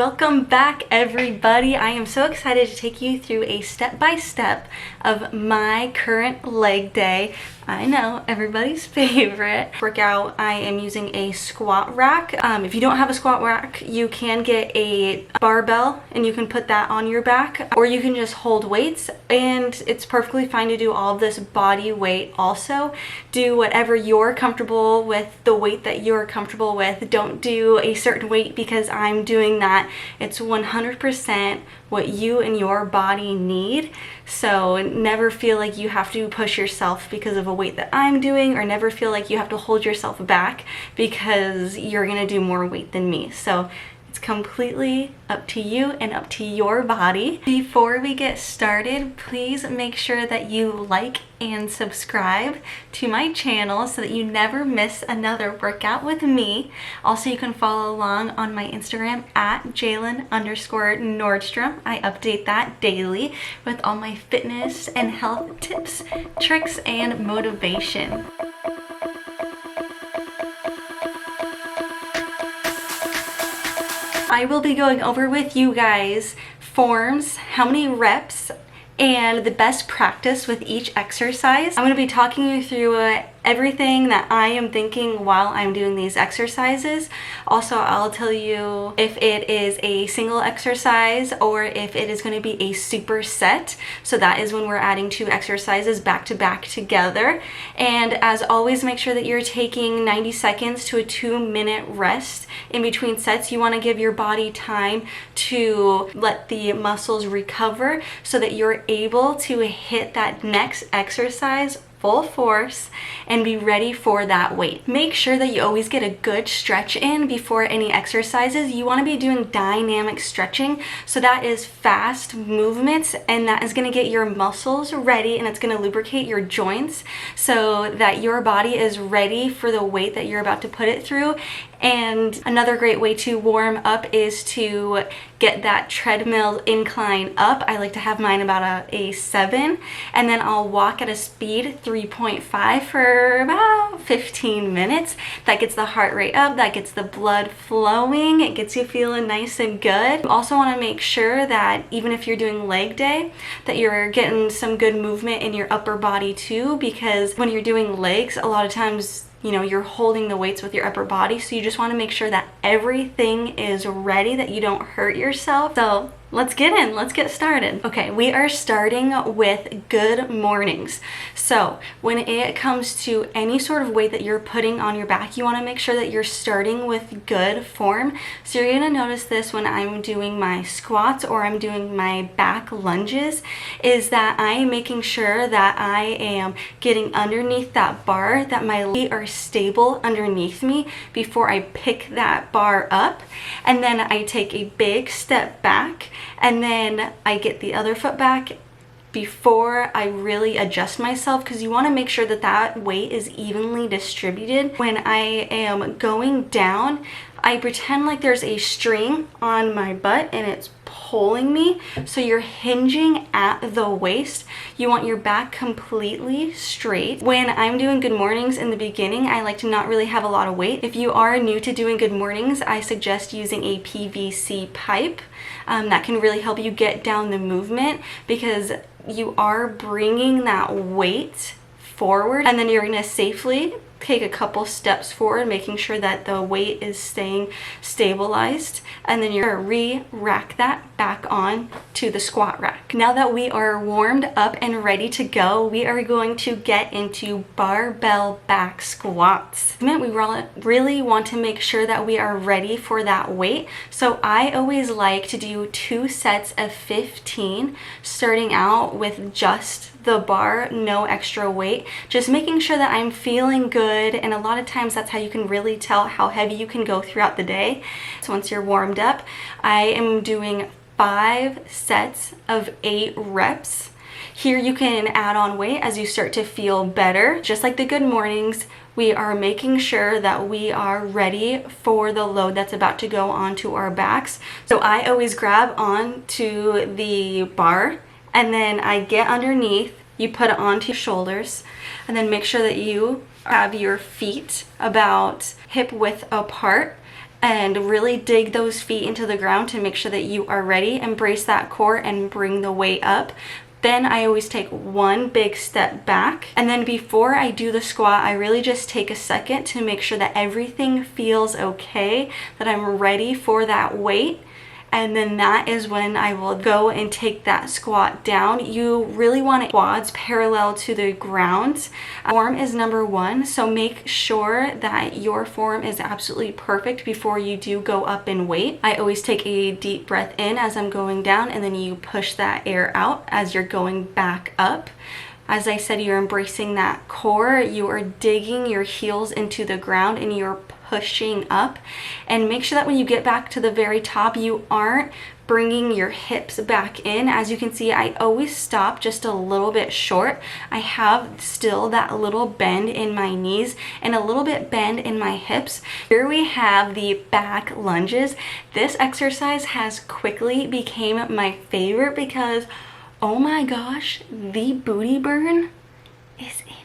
Welcome back, everybody. I am so excited to take you through a step-by-step of my current leg day. I know, everybody's favorite workout. I am using a squat rack. If you don't have a squat rack, you can get a barbell and you can put that on your back, or you can just hold weights, and it's perfectly fine to do all of this body weight also. Do whatever you're comfortable with, the weight that you're comfortable with. Don't do a certain weight because I'm doing that. It's 100% what you and your body need. So never feel like you have to push yourself because of a weight that I'm doing, or never feel like you have to hold yourself back because you're gonna do more weight than me. So it's completely up to you and up to your body. Before we get started, please make sure that you like and subscribe to my channel so that you never miss another workout with me. Also, you can follow along on my Instagram at Jalen_Nordstrom. I update that daily with all my fitness and health tips, tricks, and motivation. I will be going over with you guys forms, how many reps, and the best practice with each exercise. I'm going to be talking you through everything that I am thinking while I'm doing these exercises. Also, I'll tell you if it is a single exercise or if it is going to be a superset. So that is when we're adding two exercises back to back together. And as always, make sure that you're taking 90 seconds to a 2-minute rest in between sets. You want to give your body time to let the muscles recover so that you're able to hit that next exercise full force and be ready for that weight. Make sure that you always get a good stretch in before any exercises. You want to be doing dynamic stretching, so that is fast movements, and that is going to get your muscles ready, and it's going to lubricate your joints so that your body is ready for the weight that you're about to put it through. And another great way to warm up is to get that treadmill incline up. I like to have mine about a 7, and then I'll walk at a speed 3.5 for about 15 minutes. That gets the heart rate up, that gets the blood flowing, it gets you feeling nice and good. You also want to make sure that even if you're doing leg day, that you're getting some good movement in your upper body too, because when you're doing legs, a lot of times you're holding the weights with your upper body, so you just want to make sure that everything is ready, that you don't hurt yourself. So let's get started. Okay, we are starting with good mornings. So when it comes to any sort of weight that you're putting on your back, you want to make sure that you're starting with good form. So you're going to notice this when I'm doing my squats or I'm doing my back lunges, is that I am making sure that I am getting underneath that bar, that my feet are stable underneath me before I pick that bar up, and then I take a big step back, and then I get the other foot back before I really adjust myself, because you want to make sure that that weight is evenly distributed. When I am going down, I pretend like there's a string on my butt and it's pulling me, so you're hinging at the waist. You want your back completely straight. When I'm doing good mornings in the beginning, I like to not really have a lot of weight. If you are new to doing good mornings, I suggest using a PVC pipe. That can really help you get down the movement, because you are bringing that weight forward, and then you're going to safely take a couple steps forward, making sure that the weight is staying stabilized, and then you're going to re-rack that back on to the squat rack. Now that we are warmed up and ready to go, we are going to get into barbell back squats. We really want to make sure that we are ready for that weight. So I always like to do 2 sets of 15, starting out with just the bar, no extra weight, just making sure that I'm feeling good. And a lot of times that's how you can really tell how heavy you can go throughout the day. So once you're warmed up, I am doing 5 sets of 8 reps. Here you can add on weight as you start to feel better. Just like the good mornings, we are making sure that we are ready for the load that's about to go onto our backs. So I always grab on to the bar, and then I get underneath, you put it onto your shoulders, and then make sure that you have your feet about hip width apart, and really dig those feet into the ground to make sure that you are ready. Embrace that core and bring the weight up. Then I always take one big step back. And then before I do the squat, I really just take a second to make sure that everything feels okay, that I'm ready for that weight. And then that is when I will go and take that squat down. You really want quads parallel to the ground. Form is number one, so make sure that your form is absolutely perfect before you do go up in weight. I always take a deep breath in as I'm going down, and then you push that air out as you're going back up. As I said, you're embracing that core, you are digging your heels into the ground, and you're pushing up. And make sure that when you get back to the very top, you aren't bringing your hips back in. As you can see, I always stop just a little bit short. I have still that little bend in my knees and a little bit bend in my hips. Here we have the back lunges. This exercise has quickly became my favorite because, oh my gosh, the booty burn is insane.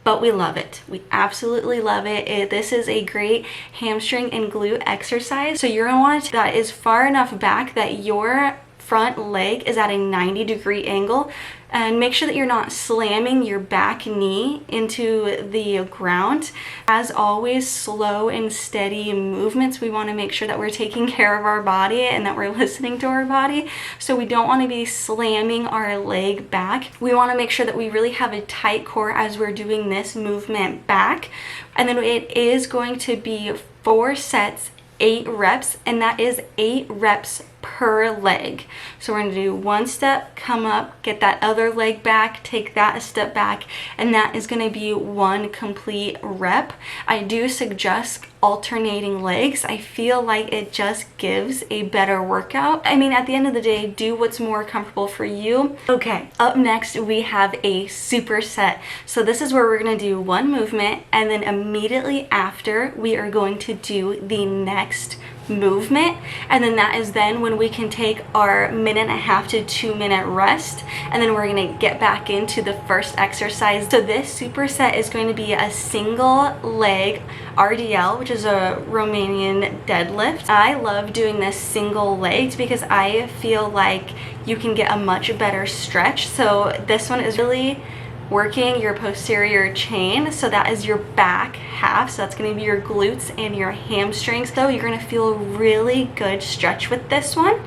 But we love it. We absolutely love it. This is a great hamstring and glute exercise. So you're gonna want that is far enough back that your front leg is at a 90-degree angle, and make sure that you're not slamming your back knee into the ground. As always, slow and steady movements. We want to make sure that we're taking care of our body and that we're listening to our body. So we don't want to be slamming our leg back. We want to make sure that we really have a tight core as we're doing this movement back. And then it is going to be 4 sets, 8 reps, and that is 8 reps per leg. So we're going to do one step, come up, get that other leg back, take that a step back, and that is going to be one complete rep. I do suggest alternating legs. I feel like it just gives a better workout. I mean, at the end of the day, do what's more comfortable for you. Okay, up next we have a superset. So this is where we're going to do one movement, and then immediately after we are going to do the next movement, and then that is then when we can take our 1.5 to 2 minute rest, and then we're going to get back into the first exercise. So this superset is going to be a single leg RDL, which is a Romanian deadlift. I love doing this single legged because I feel like you can get a much better stretch. So this one is really working your posterior chain, so that is your back half, so that's going to be your glutes and your hamstrings. So you're going to feel really good stretch with this one.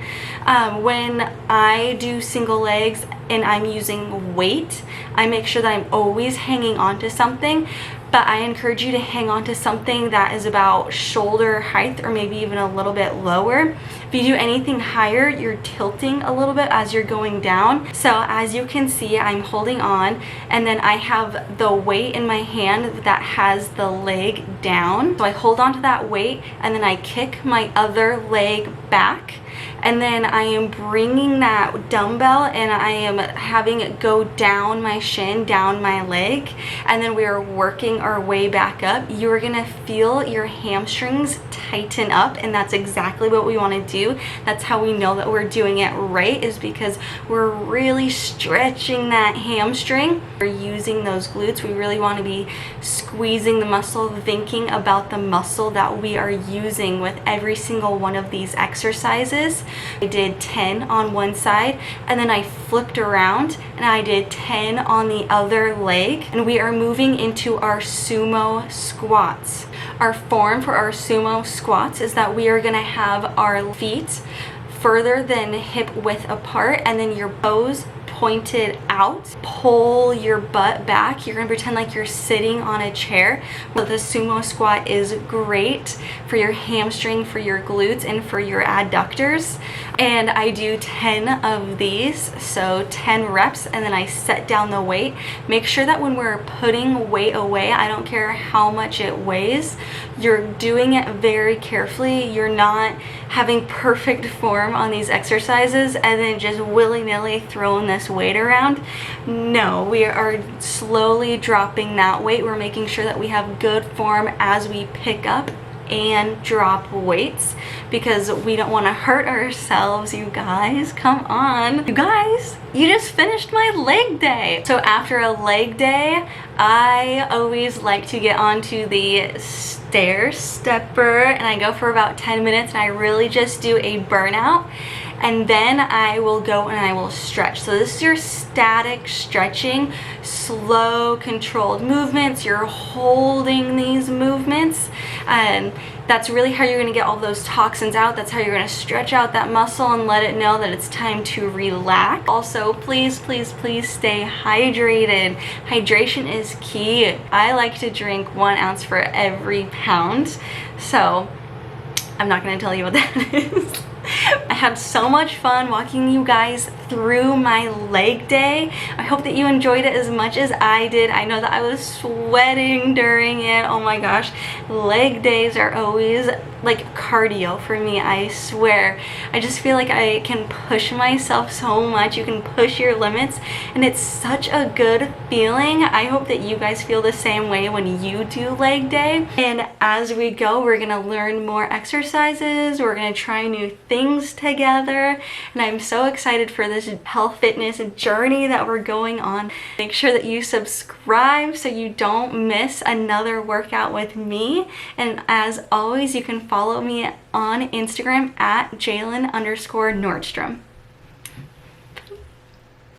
When I do single legs and I'm using weight, I make sure that I'm always hanging on to something, but I encourage you to hang on to something that is about shoulder height or maybe even a little bit lower. If you do anything higher, you're tilting a little bit as you're going down. So as you can see, I'm holding on, and then I have the weight in my hand that has the leg down. So I hold on to that weight, and then I kick my other leg back, and then I am bringing that dumbbell and I am having it go down my shin, down my leg, and then we are working our way back up. You're gonna feel your hamstrings tighten up, and that's exactly what we want to do. That's how we know that we're doing it right, is because we're really stretching that hamstring. We're using those glutes. We really want to be squeezing the muscle, thinking about the muscle that we are using with every single one of these exercises. I did 10 on one side, and then I flipped around and I did 10 on the other leg, and we are moving into our sumo squats. Our form for our sumo squats is that we are going to have our feet further than hip width apart, and then your toes pointed out. Pull your butt back. You're going to pretend like you're sitting on a chair. Well, the sumo squat is great for your hamstring, for your glutes, and for your adductors. And I do 10 of these, so 10 reps, and then I set down the weight. Make sure that when we're putting weight away, I don't care how much it weighs, you're doing it very carefully. You're not having perfect form on these exercises and then just willy-nilly throwing this weight around. No, we are slowly dropping that weight. We're making sure that we have good form as we pick up and drop weights, because we don't want to hurt ourselves, you guys. Come on. You guys, you just finished my leg day. So after a leg day, I always like to get onto the stair stepper and I go for about 10 minutes and I really just do a burnout, and then I will go and I will stretch. So this is your static stretching, slow controlled movements. You're holding these movements, and that's really how you're going to get all those toxins out. That's how you're going to stretch out that muscle and let it know that it's time to relax. Also, please, please, please stay hydrated. Hydration is key. I like to drink 1 ounce for every pound, so I'm not going to tell you what that is. I had so much fun walking you guys through my leg day. I hope that you enjoyed it as much as I did. I know that I was sweating during it. Oh my gosh, leg days are always like cardio for me, I swear. I just feel like I can push myself so much. You can push your limits and it's such a good feeling. I hope that you guys feel the same way when you do leg day. And as we go, we're gonna learn more exercises. We're gonna try new things together. And I'm so excited for this health fitness journey that we're going on. Make sure that you subscribe so you don't miss another workout with me. And as always, you can follow me on Instagram at Jalen_Nordstrom.